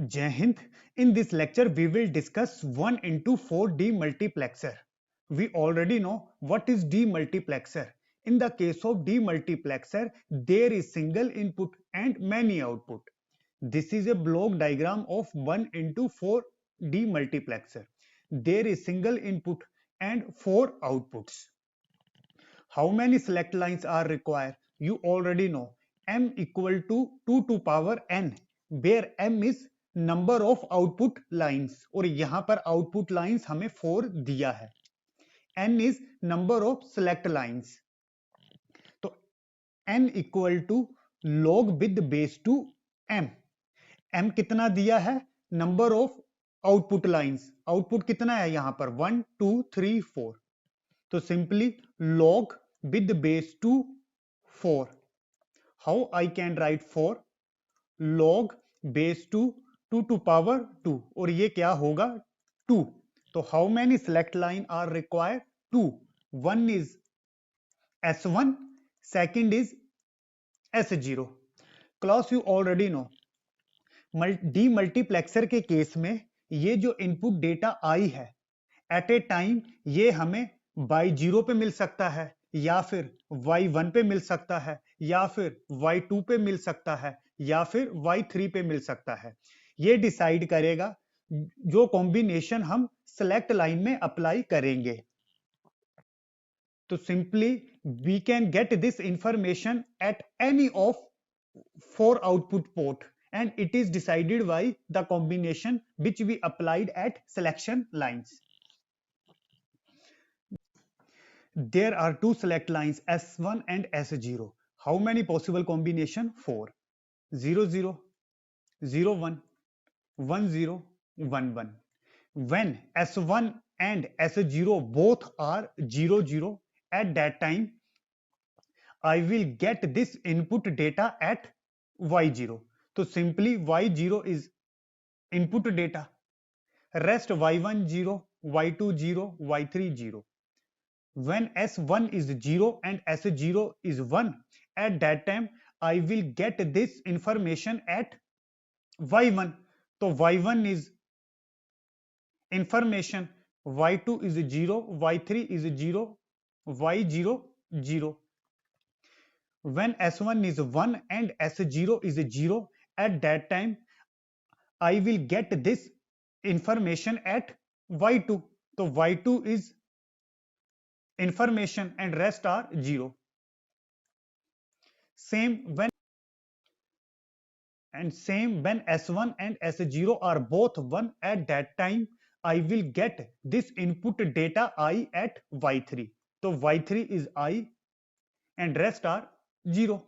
Jai Hind. In this lecture, we will discuss 1 into 4 demultiplexer. We already know what is demultiplexer. In the case of demultiplexer, there is single input and many output. This is a block diagram of 1 into 4 demultiplexer. There is single input and 4 outputs. How many select lines are required? You already know. M equal to 2 to power n, where m is number of output lines और यहां पर output lines हमें 4 दिया है. n is number of select lines. तो n equal to log with base to m. m कितना दिया है? Number of output lines. Output कितना है यहां पर? 1 2 3 4. तो simply log with base to 4. How I can write 4? log base to 2 to power 2 और ये क्या होगा? 2. तो how many select line are required? 2. One is S1, second is S0. Class you already know. Demultiplexer के case में ये जो input data I है एट ए टाइम ये हमें y0 पे मिल सकता है या फिर y1 पे मिल सकता है या फिर y2 पे मिल सकता है या फिर y3 पे मिल सकता है. ये डिसाइड करेगा जो कॉम्बिनेशन हम सेलेक्ट लाइन में अप्लाई करेंगे. तो simply we can get this information at any of 4 output port and it is decided by the combination which we applied at selection lines. There are two select lines S1 and S0. How many possible combination? 4. 0 0 0 1 1 0 1 1. When S1 and S0 both are 0 0, at that time I will get this input data at Y0. तो simply y0 is input data, rest y1 0, y2 0, y3 0. When s1 is 0 and s0 is 1, at that time I will get this information at y1. तो y1 is information, y2 is 0, y3 is 0, y0 0. When s1 is 1 and s0 is 0, at that time I will get this information at y2. So y2 is information and rest are 0. Same when s1 and s0 are both 1, at that time I will get this input data I at y3. So y3 is I and rest are 0.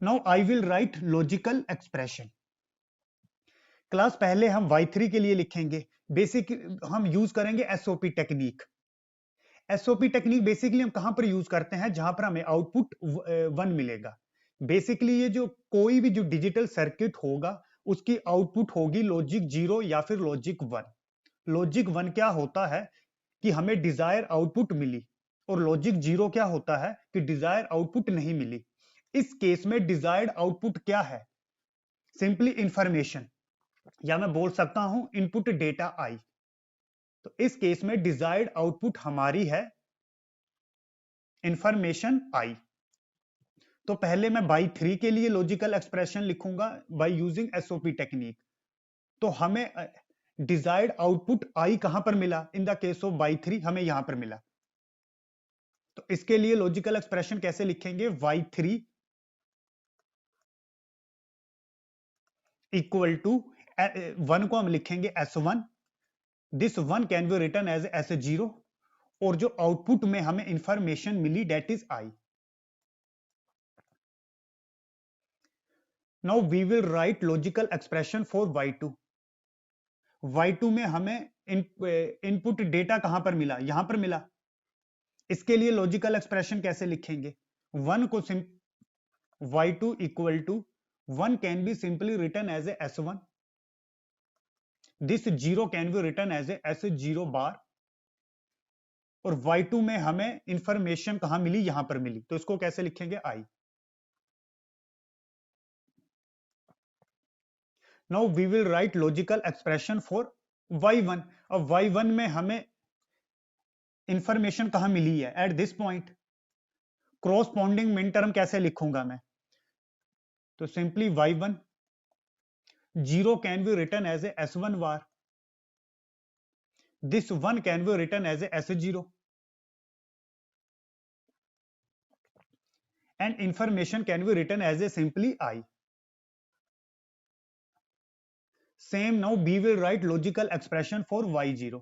Now I will write logical expression. Class पहले हम y3 के लिए लिखेंगे. Basic हम use करेंगे SOP technique. SOP technique basically हम कहां पर यूज करते हैं? जहां पर हमें आउटपुट 1 मिलेगा. बेसिकली ये जो कोई भी जो डिजिटल सर्किट होगा उसकी आउटपुट होगी लॉजिक 0 या फिर लॉजिक 1. लॉजिक 1 क्या होता है कि हमें डिजायर आउटपुट मिली और लॉजिक 0 क्या होता है कि डिजायर आउटपुट नहीं मिली. इस केस में डिजायर्ड आउटपुट क्या है? सिंपली इंफॉर्मेशन, या मैं बोल सकता हूं इनपुट डेटा आई. तो इस केस में डिजायर्ड आउटपुट हमारी है इंफॉर्मेशन आई. तो पहले मैं बाई 3 के लिए लॉजिकल एक्सप्रेशन लिखूंगा बाय यूजिंग एसओपी टेक्निक. तो हमें डिजायर्ड आउटपुट आई कहां पर मिला? In the case of by 3 हमें यहां पर मिला. तो इसके लिए लॉजिकल एक्सप्रेशन कैसे लिखेंगे? y3 इक्वल टू 1 को हम लिखेंगे s1. This 1 can be written as s0 और जो आउटपुट में हमें इंफॉर्मेशन मिली that is i. Now we will write logical expression for y2. y2 में हमें इनपुट डेटा कहां पर मिला? यहां पर मिला. इसके लिए लॉजिकल एक्सप्रेशन कैसे लिखेंगे? 1 को y2 equal to 1 can be simply written as a s1. This 0 can be written as a s0 bar. और y2 में हमें इंफॉर्मेशन कहां मिली? यहां पर मिली. तो इसको कैसे लिखेंगे? i. Now we will write logical expression for y1। अब y1 में हमें इंफॉर्मेशन कहां मिली है? At this point. Corresponding min term कैसे लिखूंगा मैं? तो simply y1 0 can be written as a s1 var, this 1 can be written as a s0, and information can be written as a simply I. Same, now B will write logical expression for y0।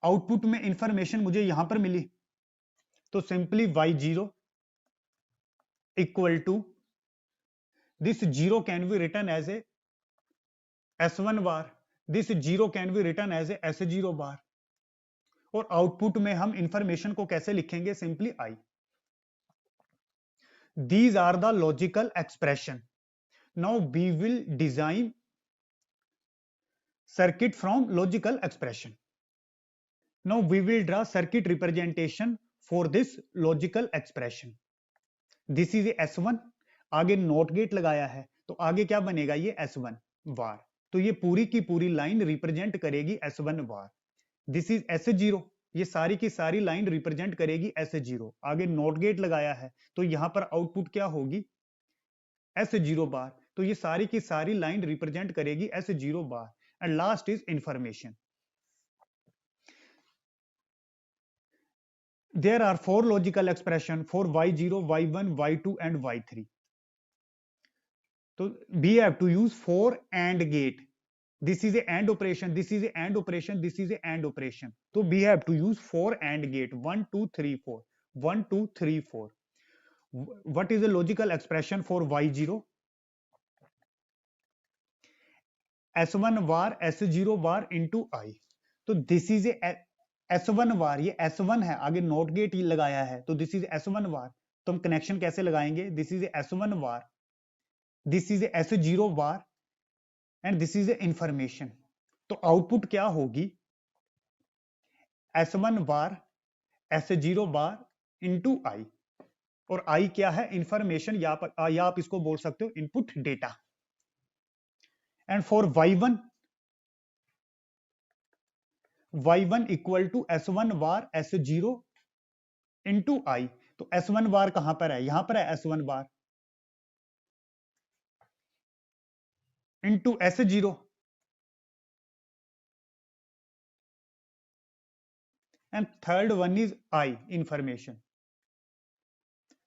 Output में information मुझे यहां पर मिली, तो simply y0 equal to this 0 can be written as a s1 bar, this 0 can be written as a s0 bar, और output में हम information को कैसे लिखेंगे? Simply I। These are the logical expression. Now we will design circuit from logical expression. Now we will draw circuit representation for this logical expression. This is S1, आगे not gate लगाया है, तो आगे क्या बनेगा? ये S1 बार, तो ये पूरी की पूरी लाइन रिप्रेजेंट करेगी S1 bar. This is S0, ये सारी की सारी लाइन रिप्रेजेंट करेगी S0। आगे नॉट गेट लगाया है, तो यहां पर आउटपुट क्या होगी? S0 बार, तो ये सारी की सारी लाइन रिप्रेजेंट करेगी S0 bar. And last is information. There are 4 logical expression for y0, y1, y2 and y3. So we have to use 4 AND gate. This is a AND operation, this is a AND operation, this is a AND operation. So we have to use 4 AND gate, 1, 2, 3, 4. 1, 2, 3, 4. What is the logical expression for y0? S1 bar S0 bar into I. तो this is S1 बार, ये S1 है, आगे not gate लगाया है, तो this is S1 बार। तो हम connection कैसे लगाएंगे? This is S1 bar, this is S0 bar and this is information. तो आउटपुट क्या होगी? S1 bar S0 bar into आई, और आई क्या है? इंफॉर्मेशन, या आप इसको बोल सकते हो input data. And for y1 equal to S1 bar S0 into I. तो S1 बार कहां पर है? यहां पर है S1 bar into S0, and third one is I, information.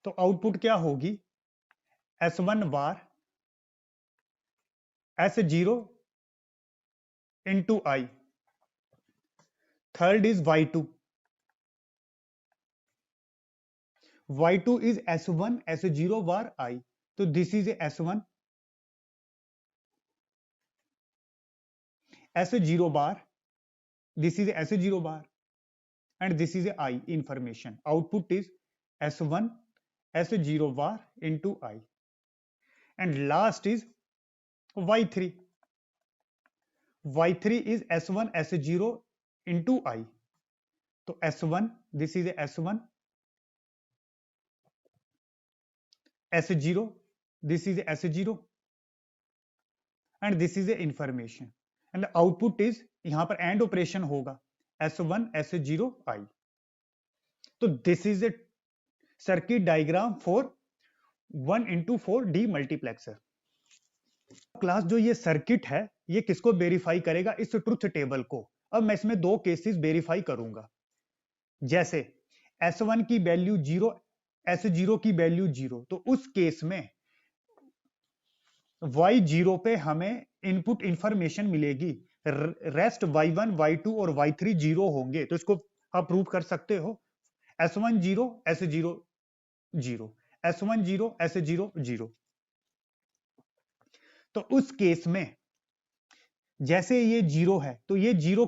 तो आउटपुट क्या होगी? S1 bar S0 into I. Third is y2 is S1 S0 bar I, तो this is S1 S0 bar, this is S0 bar and this is I, information. Output is S1 S0 bar into I, and last is y3 is S1 S0 into I. तो S1, this is S1 S0, this is S0 and this is a information, and the output is, यहां पर AND operation होगा, S1 S0 I। तो this is a circuit diagram for 1/4 demultiplexer। Class जो ये circuit है, ये किसको verify करेगा? इस ट्रुथ टेबल को। अब मैं इसमें दो केसेस वेरीफाई करूंगा। जैसे S1 की वैल्यू 0, S0 की वैल्यू 0, तो उस केस में y0 पे हमें इनपुट इंफॉर्मेशन मिलेगी, रेस्ट y1 y2 और y3 0 होंगे, तो इसको आप प्रूव कर सकते हो। S1 0 S0 0, S1 0 S0 0। तो उस केस में जैसे ये 0 है, तो ये 0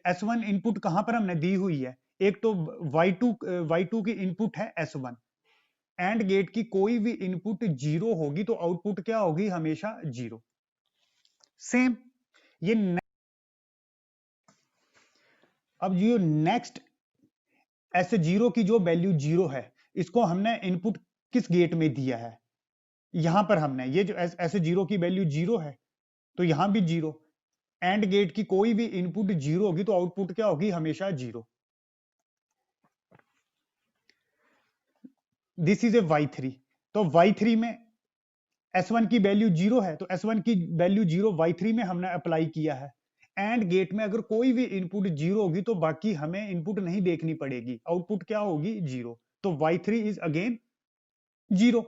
S1 इनपुट कहां पर हमने दी हुई है? एक तो y2 की इनपुट है S1, एंड गेट की कोई भी इनपुट 0 होगी तो आउटपुट क्या होगी? हमेशा 0। सेम ये अब ये नेक्स्ट S0 की जो वैल्यू 0 है, इसको हमने इनपुट किस गेट में दिया है? यहां पर हमने ये जो ऐसे जीरो की वैल्यू जीरो है तो यहां भी जीरो, एंड गेट की कोई भी इनपुट जीरो होगी तो आउटपुट क्या होगी, हमेशा zero. This is a y3, तो y3 में S1 की वैल्यू जीरो है तो S1 की वैल्यू जीरो y3 में हमने अप्लाई किया है। एंड गेट में अगर कोई भी इनपुट जीरो होगी तो बाकी हमें इनपुट नहीं देखनी पड़ेगी, आउटपुट क्या होगी, जीरो। तो y3 इज अगेन जीरो।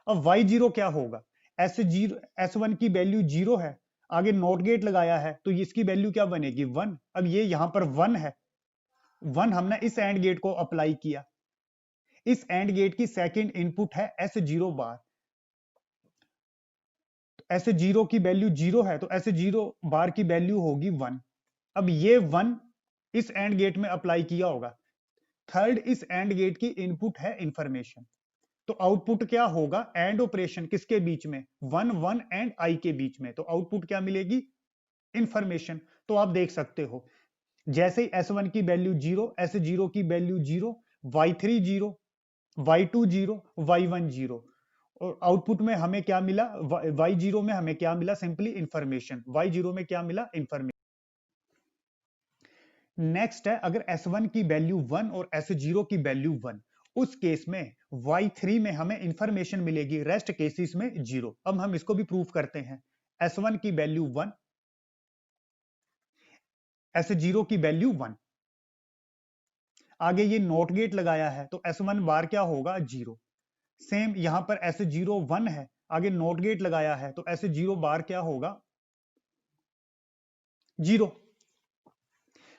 अब y0 क्या होगा, S1 की वैल्यू जीरो है, आगे नॉट गेट लगाया है तो इसकी वैल्यू क्या बनेगी, वन। अब ये यहां पर वन है, वन हमने इस एंड गेट को अप्लाई किया। इस एंड गेट की सेकंड इनपुट है S0 बार, S0 की वैल्यू जीरो है तो S0 बार की वैल्यू होगी वन। अब ये वन इस एंड गेट में अप्लाई किया होगा। थर्ड इस एंड गेट की इनपुट है इंफॉर्मेशन, तो आउटपुट क्या होगा, एंड ऑपरेशन किसके बीच में, वन वन एंड आई के बीच में, तो आउटपुट क्या मिलेगी, इंफॉर्मेशन। तो आप देख सकते हो जैसे ही S1 की वैल्यू जीरो, S0 की value zero, y3 zero, y2 zero, y1 zero, और आउटपुट में हमें क्या मिला, y0 में हमें क्या मिला, सिंपली इंफॉर्मेशन। y0 में क्या मिला, इंफॉर्मेशन। नेक्स्ट है, अगर S1 की वैल्यू वन और S0 की वैल्यू वन, उस केस में y3 में हमें इंफॉर्मेशन मिलेगी, रेस्ट केसेस में जीरो। अब हम इसको भी प्रूफ करते हैं। S1 की वैल्यू वन, S0 की वैल्यू वन, आगे ये नॉट गेट लगाया है तो S1 बार क्या होगा, जीरो। सेम यहां पर S0 वन है, आगे नॉट गेट लगाया है तो S0 बार क्या होगा, जीरो।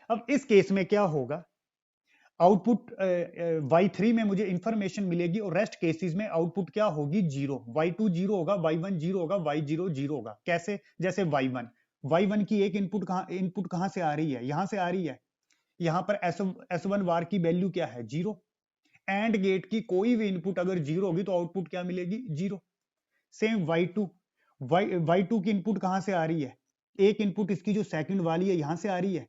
अब इस केस में क्या होगा, आउटपुट y3 में मुझे इंफॉर्मेशन मिलेगी और रेस्ट केसेस में आउटपुट क्या होगी, जीरो। y2 जीरो होगा, y1 जीरो होगा, y0 जीरो होगा। कैसे, जैसे y1 की एक इनपुट कहां से आ रही है, यहां से आ रही है। यहां पर S1 बार की वैल्यू क्या है, जीरो। एंड गेट की कोई भी इनपुट अगर जीरो होगी तो आउटपुट क्या मिलेगी, जीरो। सेम y2 की इनपुट कहां से आ रही है, एक इनपुट इसकी जो सेकंड वाली है यहां से आ रही है,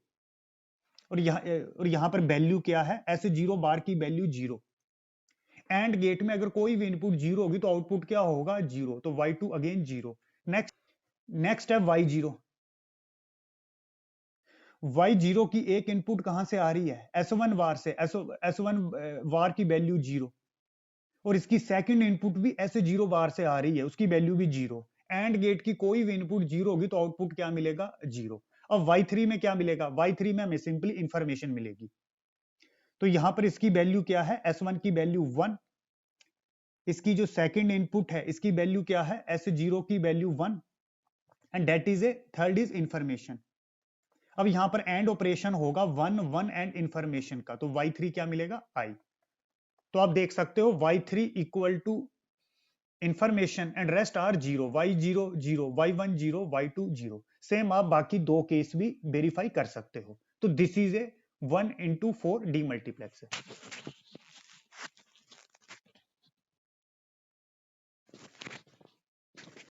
और यहां पर वैल्यू क्या है, S0 बार की वैल्यू जीरो। एंड गेट में अगर कोई भी इनपुट जीरो होगी तो आउटपुट क्या होगा, जीरो। तो y2 again zero. Next next है y0। y0 की एक इनपुट कहां से आ रही है, S1 बार से, S1 बार की वैल्यू जीरो, और इसकी सेकंड इनपुट भी S0 बार से आ रही है, उसकी वैल्यू भी जीरो। एंड गेट की कोई भी इनपुट जीरो होगी तो आउटपुट क्या मिलेगा, जीरो। अब y3 में क्या मिलेगा, y3 में हमें सिंपली इंफॉर्मेशन मिलेगी। तो यहां पर इसकी वैल्यू क्या है, S1 की वैल्यू वन, इसकी जो सेकंड इनपुट है इसकी वैल्यू क्या है, S0 की value one, and that is a third is information. अब यहां पर एंड ऑपरेशन होगा वन वन एंड इंफॉर्मेशन का, तो y3 क्या मिलेगा, i। तो आप देख सकते हो y3 equal to information and rest are zero, y0 zero, y1 zero, y2 zero. Same आप बाकी दो केस भी वेरीफाई कर सकते हो। तो this is a 1 into 4 demultiplexer.